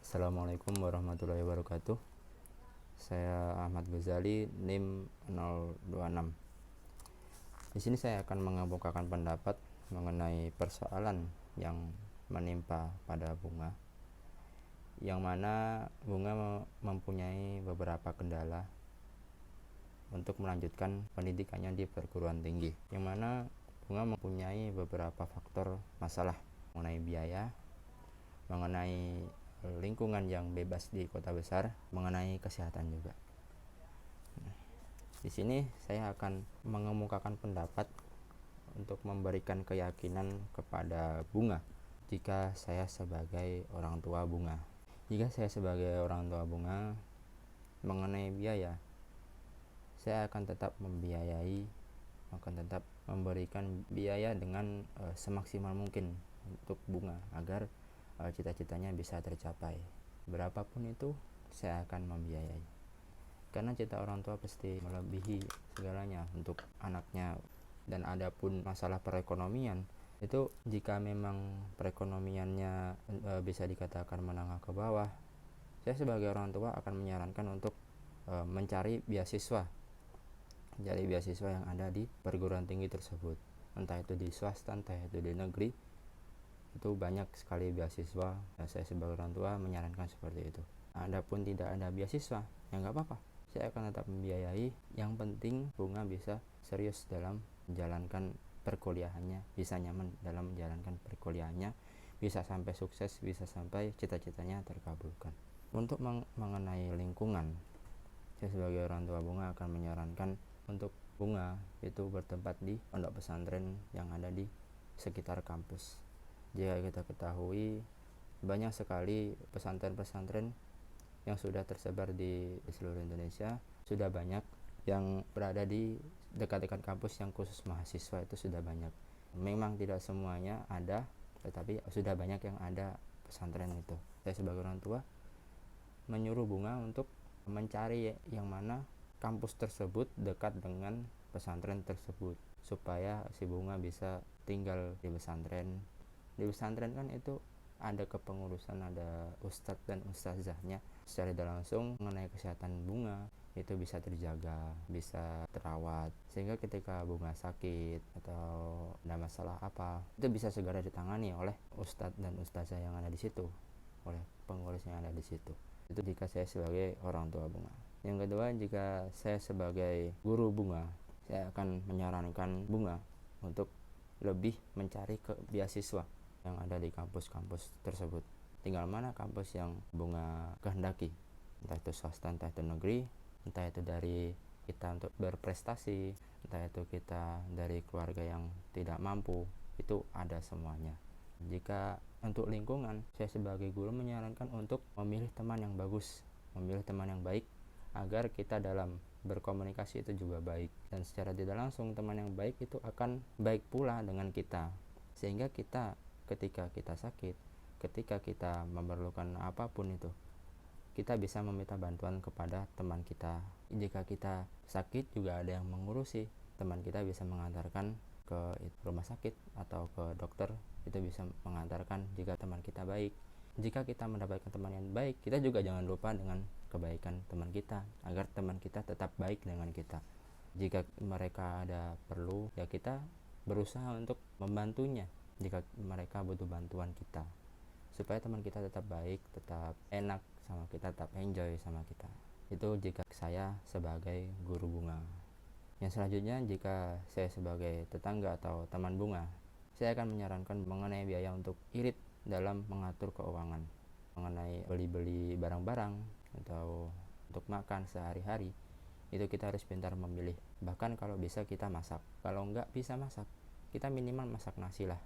Assalamualaikum warahmatullahi wabarakatuh. Saya Ahmad Ghazali, NIM 026. Di sini saya akan mengemukakan pendapat mengenai persoalan yang menimpa pada bunga, yang mana bunga mempunyai beberapa kendala untuk melanjutkan pendidikannya di perguruan tinggi, yang mana bunga mempunyai beberapa faktor masalah mengenai biaya, mengenai lingkungan yang bebas di kota besar, mengenai kesehatan juga. Di sini saya akan mengemukakan pendapat untuk memberikan keyakinan kepada bunga jika saya sebagai orang tua bunga. Jika saya sebagai orang tua bunga, mengenai biaya, saya akan tetap membiayai, akan tetap memberikan biaya dengan semaksimal mungkin untuk bunga agar cita-citanya bisa tercapai. Berapapun itu saya akan membiayai, karena cita orang tua pasti melebihi segalanya untuk anaknya. Dan adapun masalah perekonomian, itu jika memang perekonomiannya bisa dikatakan menengah ke bawah, saya sebagai orang tua akan menyarankan untuk mencari beasiswa yang ada di perguruan tinggi tersebut, entah itu di swasta, entah itu di negeri. Itu banyak sekali beasiswa. Saya sebagai orang tua menyarankan seperti itu. Adapun tidak ada beasiswa, ya nggak apa-apa, saya akan tetap membiayai. Yang penting bunga bisa serius dalam menjalankan perkuliahannya, bisa nyaman dalam menjalankan perkuliahannya, bisa sampai sukses, bisa sampai cita-citanya terkabulkan. Untuk mengenai lingkungan, saya sebagai orang tua bunga akan menyarankan untuk bunga itu bertempat di pondok pesantren yang ada di sekitar kampus. Jika kita ketahui, banyak sekali pesantren-pesantren yang sudah tersebar di seluruh Indonesia. Sudah banyak yang berada di dekat-dekat kampus yang khusus mahasiswa, itu sudah banyak. Memang tidak semuanya ada, tetapi sudah banyak yang ada pesantren itu. Saya sebagai orang tua menyuruh bunga untuk mencari yang mana kampus tersebut dekat dengan pesantren tersebut, supaya si bunga bisa tinggal di pesantren. Di pesantren kan itu ada kepengurusan, ada ustadz dan ustazahnya. Secara tidak langsung mengenai kesehatan bunga itu bisa terjaga, bisa terawat, sehingga ketika bunga sakit atau ada masalah apa, itu bisa segera ditangani oleh ustadz dan ustazah yang ada di situ, oleh pengurus yang ada di situ. Itu jika saya sebagai orang tua bunga. Yang kedua, jika saya sebagai guru bunga, saya akan menyarankan bunga untuk lebih mencari ke beasiswa yang ada di kampus-kampus tersebut. Tinggal mana kampus yang bunga kehendaki, entah itu swasta, entah itu negeri, entah itu dari kita untuk berprestasi, entah itu kita dari keluarga yang tidak mampu, itu ada semuanya. Jika untuk lingkungan, saya sebagai guru menyarankan untuk memilih teman yang bagus, memilih teman yang baik, agar kita dalam berkomunikasi itu juga baik, dan secara tidak langsung teman yang baik itu akan baik pula dengan kita, sehingga kita ketika kita sakit, ketika kita memerlukan apapun itu, kita bisa meminta bantuan kepada teman kita. Jika kita sakit juga ada yang mengurusi, teman kita bisa mengantarkan ke rumah sakit atau ke dokter, itu bisa mengantarkan jika teman kita baik. Jika kita mendapatkan teman yang baik, kita juga jangan lupa dengan kebaikan teman kita, agar teman kita tetap baik dengan kita. Jika mereka ada perlu, ya kita berusaha untuk membantunya jika mereka butuh bantuan kita, supaya teman kita tetap baik, tetap enak sama kita, tetap enjoy sama kita. Itu jika saya sebagai guru bunga. Yang selanjutnya, jika saya sebagai tetangga atau teman bunga, saya akan menyarankan mengenai biaya untuk irit dalam mengatur keuangan, mengenai beli-beli barang-barang atau untuk makan sehari-hari. Itu kita harus pintar memilih. Bahkan kalau bisa kita masak, kalau enggak bisa masak, kita minimal masak nasi lah.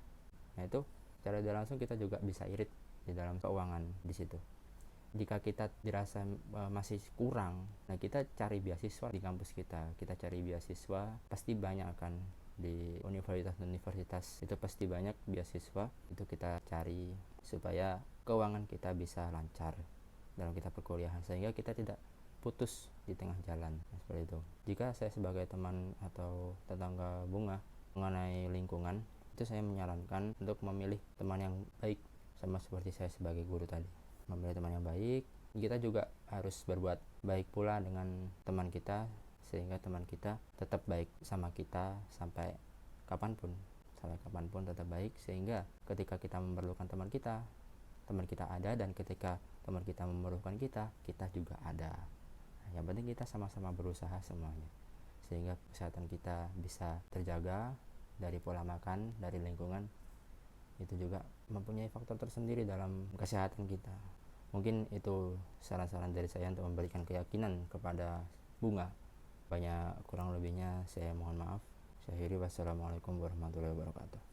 Nah itu secara tidak langsung kita juga bisa irit di dalam keuangan di situ. Jika kita dirasa masih kurang, nah kita cari beasiswa di kampus kita. Kita cari beasiswa, pasti banyak kan di universitas itu, pasti banyak beasiswa. Itu kita cari supaya keuangan kita bisa lancar dalam kita perkuliahan, sehingga kita tidak putus di tengah jalan. Seperti itu. Jika saya sebagai teman atau tetangga bunga mengenai lingkungan, itu saya menyarankan untuk memilih teman yang baik, sama seperti saya sebagai guru tadi. memberi teman yang baik. Kita juga harus berbuat baik pula dengan teman kita, sehingga teman kita tetap baik sama kita sampai kapanpun tetap baik, sehingga ketika kita memerlukan teman kita ada, dan ketika teman kita memerlukan kita juga ada. Yang penting kita sama-sama berusaha semuanya, sehingga kesehatan kita bisa terjaga. Dari pola makan, dari lingkungan, itu juga mempunyai faktor tersendiri dalam kesehatan kita. Mungkin itu saran-saran dari saya untuk memberikan keyakinan kepada bunga. Banyak kurang lebihnya saya mohon maaf. Saya akhiri, wassalamualaikum warahmatullahi wabarakatuh.